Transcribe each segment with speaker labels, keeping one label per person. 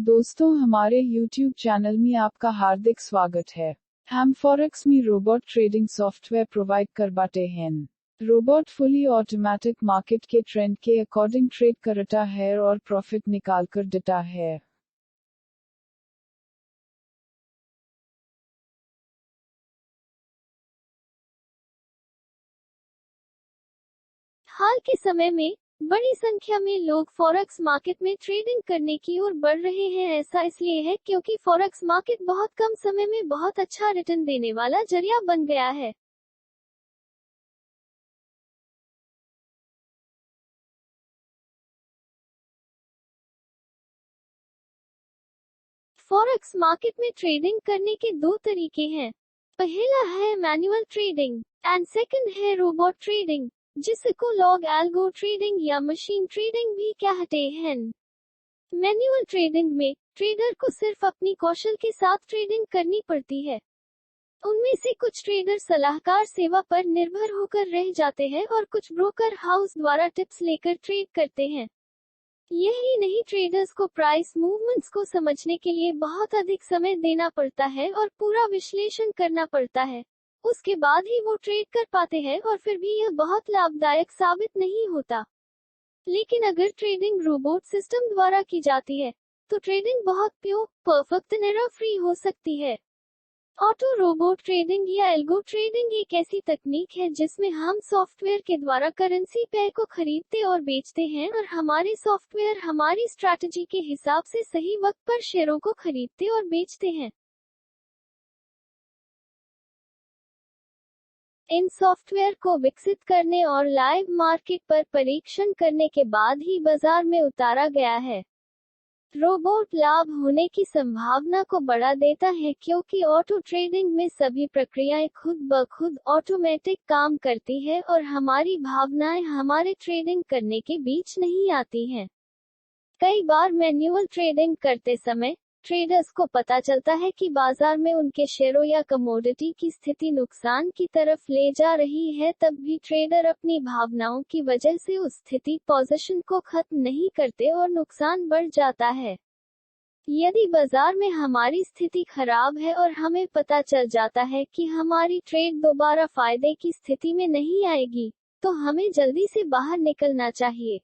Speaker 1: दोस्तों, हमारे YouTube channel में आपका हार्दिक स्वागत है। हम फॉरेक्स में रोबोट ट्रेडिंग सॉफ्टवेयर प्रोवाइड करवाते हैं। रोबोट फुली ऑटोमेटिक मार्केट के ट्रेंड के अकॉर्डिंग ट्रेड करता है और प्रॉफिट निकाल कर देता है।
Speaker 2: हाल के समय में बड़ी संख्या में लोग फॉरेक्स मार्केट में ट्रेडिंग करने की ओर बढ़ रहे हैं। ऐसा इसलिए है क्योंकि फॉरेक्स मार्केट बहुत कम समय में बहुत अच्छा रिटर्न देने वाला जरिया बन गया है। फॉरेक्स मार्केट में ट्रेडिंग करने के दो तरीके हैं। पहला है मैनुअल ट्रेडिंग एंड सेकंड है रोबोट ट्रेडिंग, जिसको लोग एल्गो ट्रेडिंग या मशीन ट्रेडिंग भी कहते हैं। मैनुअल ट्रेडिंग में ट्रेडर को सिर्फ अपनी कौशल के साथ ट्रेडिंग करनी पड़ती है। उनमें से कुछ ट्रेडर सलाहकार सेवा पर निर्भर होकर रह जाते हैं और कुछ ब्रोकर हाउस द्वारा टिप्स लेकर ट्रेड करते हैं। यही नहीं, ट्रेडर्स को प्राइस मूवमेंट्स को समझने के लिए बहुत अधिक समय देना पड़ता है और पूरा विश्लेषण करना पड़ता है। उसके बाद ही वो ट्रेड कर पाते हैं और फिर भी यह बहुत लाभदायक साबित नहीं होता। लेकिन अगर ट्रेडिंग रोबोट सिस्टम द्वारा की जाती है तो ट्रेडिंग बहुत प्योर, परफेक्ट और एरर फ्री हो सकती है। ऑटो रोबोट ट्रेडिंग या एल्गो ट्रेडिंग एक ऐसी तकनीक है जिसमें हम सॉफ्टवेयर के द्वारा करेंसी पेयर को खरीदते और बेचते हैं और हमारे सॉफ्टवेयर हमारी स्ट्रैटेजी के हिसाब से सही वक्त पर शेयरों को खरीदते और बेचते हैं। इन सॉफ्टवेयर को विकसित करने और लाइव मार्केट पर परीक्षण करने के बाद ही बाजार में उतारा गया है। रोबोट लाभ होने की संभावना को बढ़ा देता है क्योंकि ऑटो ट्रेडिंग में सभी प्रक्रियाएं खुद ब खुद ऑटोमेटिक काम करती है और हमारी भावनाएं हमारे ट्रेडिंग करने के बीच नहीं आती हैं। कई बार मैन्युअल ट्रेडिंग करते समय ट्रेडर्स को पता चलता है कि बाजार में उनके शेयरों या कमोडिटी की स्थिति नुकसान की तरफ ले जा रही है, तब भी ट्रेडर अपनी भावनाओं की वजह से उस स्थिति पोजीशन को खत्म नहीं करते और नुकसान बढ़ जाता है। यदि बाजार में हमारी स्थिति खराब है और हमें पता चल जाता है कि हमारी ट्रेड दोबारा फायदे की स्थिति में नहीं आएगी, तो हमें जल्दी से बाहर निकलना चाहिए।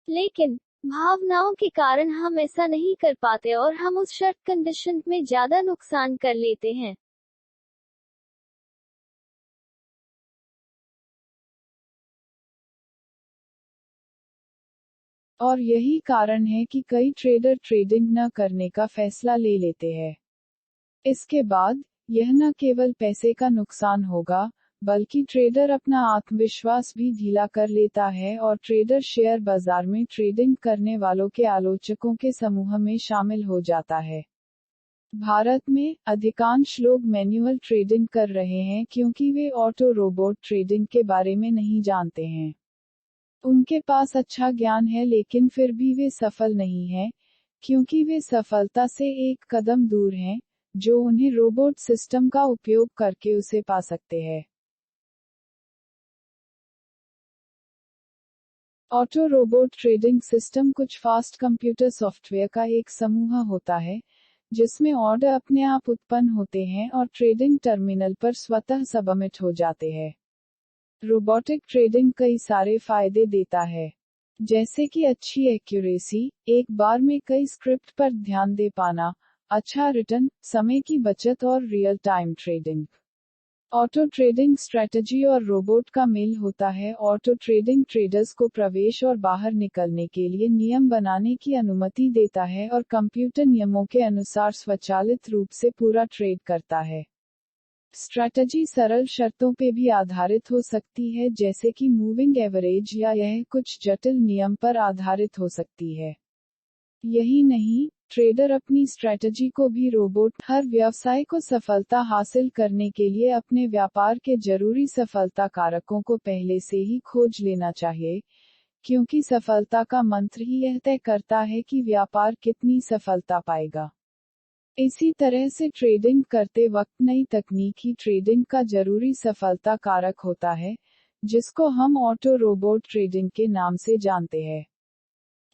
Speaker 2: लेकिन भावनाओं के कारण हम ऐसा नहीं कर पाते और हम उस शर्त कंडीशन में ज्यादा नुकसान कर लेते हैं।
Speaker 1: और यही कारण है कि कई ट्रेडर ट्रेडिंग न करने का फैसला ले लेते हैं। इसके बाद यह न केवल पैसे का नुकसान होगा, बल्कि ट्रेडर अपना आत्मविश्वास भी ढीला कर लेता है और ट्रेडर शेयर बाजार में ट्रेडिंग करने वालों के आलोचकों के समूह में शामिल हो जाता है। भारत में अधिकांश लोग मैन्युअल ट्रेडिंग कर रहे हैं क्योंकि वे ऑटो रोबोट ट्रेडिंग के बारे में नहीं जानते हैं। उनके पास अच्छा ज्ञान है लेकिन फिर भी वे सफल नहीं हैं, क्योंकि वे सफलता से एक कदम दूर हैं, जो उन्हें रोबोट सिस्टम का उपयोग करके उसे पा सकते हैं। ऑटो रोबोट ट्रेडिंग सिस्टम कुछ फास्ट कंप्यूटर सॉफ्टवेयर का एक समूह होता है, जिसमें ऑर्डर अपने आप उत्पन्न होते हैं और ट्रेडिंग टर्मिनल पर स्वतः सबमिट हो जाते हैं। रोबोटिक ट्रेडिंग कई सारे फायदे देता है, जैसे कि अच्छी एक्यूरेसी, एक बार में कई स्क्रिप्ट पर ध्यान दे पाना, अच्छा रिटर्न, समय की बचत और real time trading. Auto trading strategy और रोबोट का मेल होता है। ऑटो ट्रेडिंग ट्रेडर्स को प्रवेश और बाहर निकलने के लिए नियम बनाने की अनुमति देता है और कंप्यूटर नियमों के अनुसार स्वचालित रूप से पूरा ट्रेड करता है। स्ट्रैटेजी सरल शर्तों पे भी आधारित हो सकती है, जैसे कि मूविंग एवरेज, या यह कुछ जटिल नियम पर आधारित हो सकती है। यही नहीं, ट्रेडर अपनी स्ट्रैटेजी को भी रोबोट। हर व्यवसाय को सफलता हासिल करने के लिए अपने व्यापार के जरूरी सफलता कारकों को पहले से ही खोज लेना चाहिए, क्योंकि सफलता का मंत्र ही यह तय करता है कि व्यापार कितनी सफलता पाएगा। इसी तरह से ट्रेडिंग करते वक्त नई तकनीकी ट्रेडिंग का जरूरी सफलता कारक होता है, जिसको हम ऑटो रोबोट ट्रेडिंग के नाम से जानते हैं।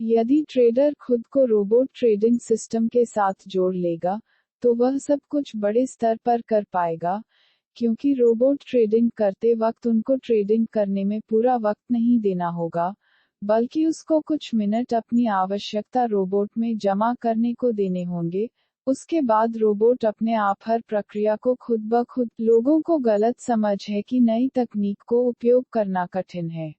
Speaker 1: यदि ट्रेडर खुद को रोबोट ट्रेडिंग सिस्टम के साथ जोड़ लेगा, तो वह सब कुछ बड़े स्तर पर कर पाएगा, क्योंकि रोबोट ट्रेडिंग करते वक्त उनको ट्रेडिंग करने में पूरा वक्त नहीं देना होगा, बल्कि उसको कुछ मिनट अपनी आवश्यकता रोबोट में जमा करने को देने होंगे। उसके बाद रोबोट अपने आप हर प्रक्रिया को खुद ब खुद। लोगों को गलत समझ है कि नई तकनीक को उपयोग करना कठिन है,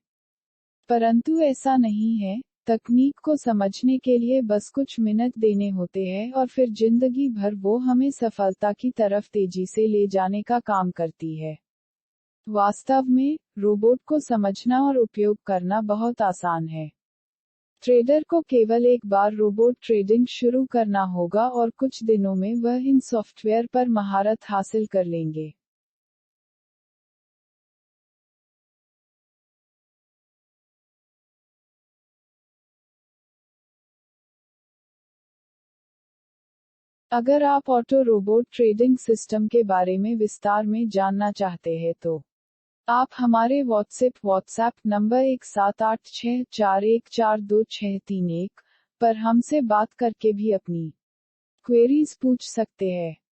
Speaker 1: परंतु ऐसा नहीं है। तकनीक को समझने के लिए बस कुछ मिनट देने होते हैं और फिर जिंदगी भर वो हमें सफलता की तरफ तेजी से ले जाने का काम करती है। वास्तव में, रोबोट को समझना और उपयोग करना बहुत आसान है। ट्रेडर को केवल एक बार रोबोट ट्रेडिंग शुरू करना होगा और कुछ दिनों में वह इन सॉफ्टवेयर पर महारत हासिल कर लेंगे। अगर आप ऑटो रोबोट ट्रेडिंग सिस्टम के बारे में विस्तार में जानना चाहते हैं तो आप हमारे व्हाट्सएप नंबर 1786414261 पर हमसे बात करके भी अपनी क्वेरीज पूछ सकते हैं।